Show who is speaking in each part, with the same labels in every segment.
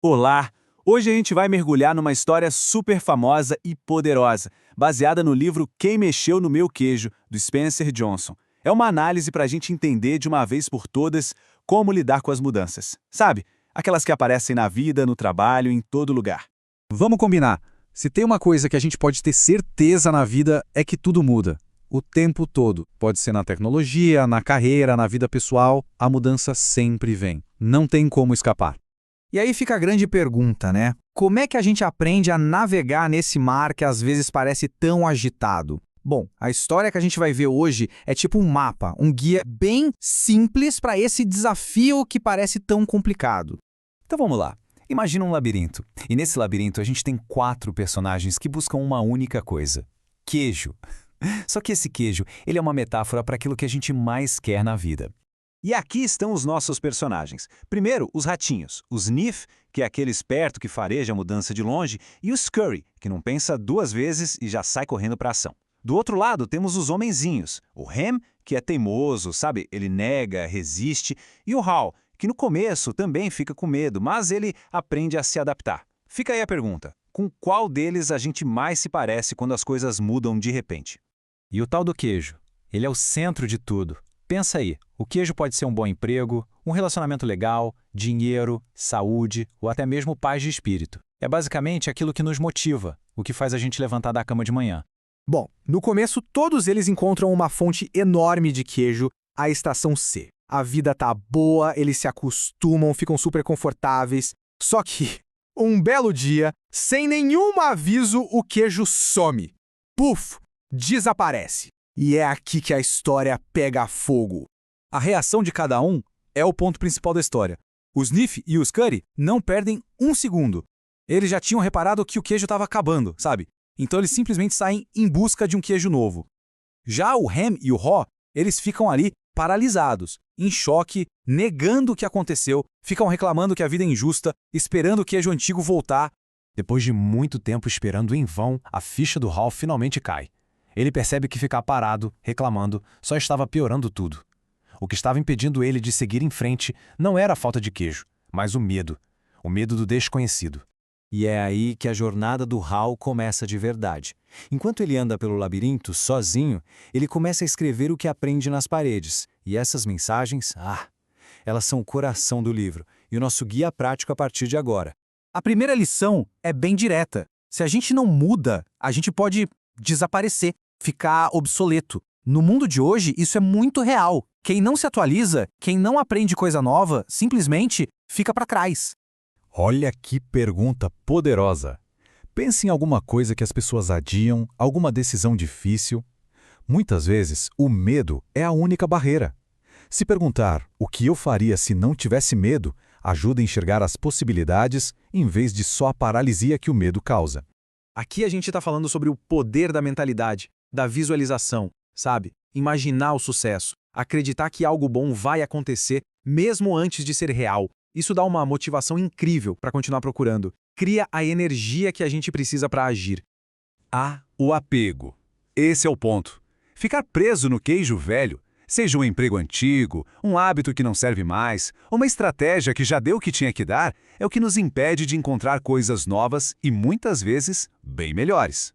Speaker 1: Olá! Hoje a gente vai mergulhar numa história super famosa e poderosa, baseada no livro Quem Mexeu no Meu Queijo, do Spencer Johnson. É uma análise para a gente entender de uma vez por todas como lidar com as mudanças. Sabe? Aquelas que aparecem na vida, no trabalho, em todo lugar.
Speaker 2: Vamos combinar. Se tem uma coisa que a gente pode ter certeza na vida é que tudo muda. O tempo todo. Pode ser na tecnologia, na carreira, na vida pessoal, a mudança sempre vem. Não tem como escapar.
Speaker 3: E aí fica a grande pergunta, né? Como é que a gente aprende a navegar nesse mar que às vezes parece tão agitado? Bom, a história que a gente vai ver hoje é tipo um mapa, um guia bem simples para esse desafio que parece tão complicado.
Speaker 4: Então vamos lá. Imagina um labirinto. E nesse labirinto a gente tem 4 personagens que buscam uma única coisa: queijo. Só que esse queijo, ele é uma metáfora para aquilo que a gente mais quer na vida.
Speaker 1: E aqui estão os nossos personagens. Primeiro, os ratinhos. O Sniff, que é aquele esperto que fareja a mudança de longe, e o Scurry, que não pensa 2 vezes e já sai correndo para a ação. Do outro lado, temos os homenzinhos. O Ham, que é teimoso, sabe? Ele nega, resiste. E o Hal, que no começo também fica com medo, mas ele aprende a se adaptar. Fica aí a pergunta: com qual deles a gente mais se parece quando as coisas mudam de repente?
Speaker 4: E o tal do queijo? Ele é o centro de tudo. Pensa aí, o queijo pode ser um bom emprego, um relacionamento legal, dinheiro, saúde ou até mesmo paz de espírito. É basicamente aquilo que nos motiva, o que faz a gente levantar da cama de manhã.
Speaker 3: Bom, no começo todos eles encontram uma fonte enorme de queijo, a estação C. A vida tá boa, eles se acostumam, ficam super confortáveis. Só que, um belo dia, sem nenhum aviso, o queijo some. Puf! Desaparece. E é aqui que a história pega fogo.
Speaker 2: A reação de cada um é o ponto principal da história. O Sniff e o Scurry não perdem um segundo. Eles já tinham reparado que o queijo estava acabando, sabe? Então eles simplesmente saem em busca de um queijo novo. Já o Ham e o Haw, eles ficam ali paralisados, em choque, negando o que aconteceu, ficam reclamando que a vida é injusta, esperando o queijo antigo voltar.
Speaker 5: Depois de muito tempo esperando em vão, a ficha do Hal finalmente cai. Ele percebe que ficar parado, reclamando, só estava piorando tudo. O que estava impedindo ele de seguir em frente não era a falta de queijo, mas o medo do desconhecido.
Speaker 4: E é aí que a jornada do Hal começa de verdade. Enquanto ele anda pelo labirinto, sozinho, ele começa a escrever o que aprende nas paredes. E essas mensagens, elas são o coração do livro e o nosso guia prático a partir de agora.
Speaker 3: A primeira lição é bem direta. Se a gente não muda, a gente pode desaparecer, ficar obsoleto. No mundo de hoje, isso é muito real. Quem não se atualiza, quem não aprende coisa nova, simplesmente fica para trás.
Speaker 2: Olha que pergunta poderosa. Pense em alguma coisa que as pessoas adiam, alguma decisão difícil. Muitas vezes, o medo é a única barreira. Se perguntar o que eu faria se não tivesse medo, ajuda a enxergar as possibilidades em vez de só a paralisia que o medo causa.
Speaker 3: Aqui a gente está falando sobre o poder da mentalidade, da visualização, sabe? Imaginar o sucesso, acreditar que algo bom vai acontecer mesmo antes de ser real. Isso dá uma motivação incrível para continuar procurando. Cria a energia que a gente precisa para agir.
Speaker 1: O apego. Esse é o ponto. Ficar preso no queijo velho, seja um emprego antigo, um hábito que não serve mais, uma estratégia que já deu o que tinha que dar, é o que nos impede de encontrar coisas novas e, muitas vezes, bem melhores.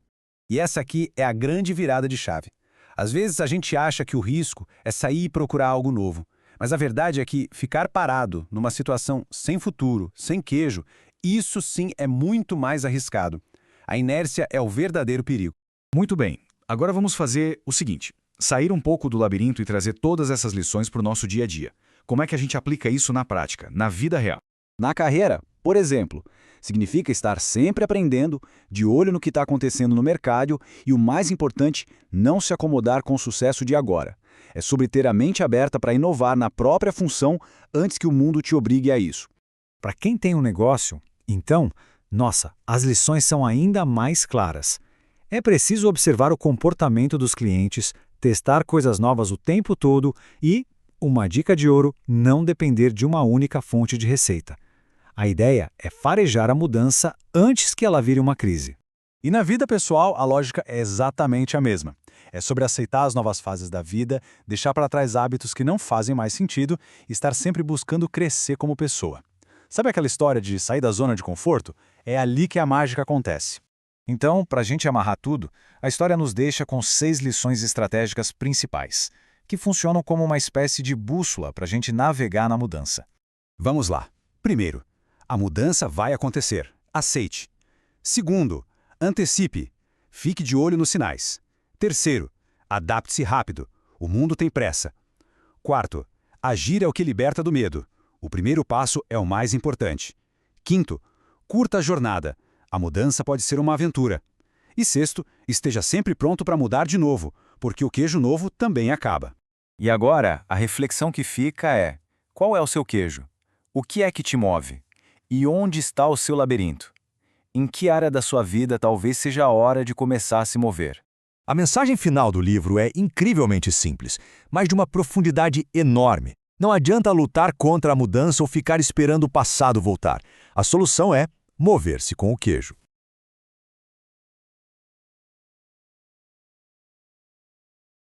Speaker 4: E essa aqui é a grande virada de chave. Às vezes a gente acha que o risco é sair e procurar algo novo. Mas a verdade é que ficar parado numa situação sem futuro, sem queijo, isso sim é muito mais arriscado. A inércia é o verdadeiro perigo.
Speaker 2: Muito bem, agora vamos fazer o seguinte: sair um pouco do labirinto e trazer todas essas lições para o nosso dia a dia. Como é que a gente aplica isso na prática, na vida real?
Speaker 1: Na carreira, por exemplo, significa estar sempre aprendendo, de olho no que está acontecendo no mercado e, o mais importante, não se acomodar com o sucesso de agora. É sobre ter a mente aberta para inovar na própria função antes que o mundo te obrigue a isso.
Speaker 2: Para quem tem um negócio, então, as lições são ainda mais claras. É preciso observar o comportamento dos clientes, testar coisas novas o tempo todo e, uma dica de ouro, não depender de uma única fonte de receita. A ideia é farejar a mudança antes que ela vire uma crise.
Speaker 5: E na vida pessoal, a lógica é exatamente a mesma. É sobre aceitar as novas fases da vida, deixar para trás hábitos que não fazem mais sentido e estar sempre buscando crescer como pessoa.
Speaker 2: Sabe aquela história de sair da zona de conforto? É ali que a mágica acontece.
Speaker 5: Então, para a gente amarrar tudo, a história nos deixa com 6 lições estratégicas principais, que funcionam como uma espécie de bússola para a gente navegar na mudança.
Speaker 4: Vamos lá. Primeiro, a mudança vai acontecer. Aceite. Segundo, antecipe. Fique de olho nos sinais. Terceiro, adapte-se rápido. O mundo tem pressa. Quarto, agir é o que liberta do medo. O primeiro passo é o mais importante. Quinto, curta a jornada. A mudança pode ser uma aventura. E sexto, esteja sempre pronto para mudar de novo, porque o queijo novo também acaba.
Speaker 5: E agora, a reflexão que fica é: qual é o seu queijo? O que é que te move? E onde está o seu labirinto? Em que área da sua vida talvez seja a hora de começar a se mover?
Speaker 6: A mensagem final do livro é incrivelmente simples, mas de uma profundidade enorme. Não adianta lutar contra a mudança ou ficar esperando o passado voltar. A solução é mover-se com o queijo.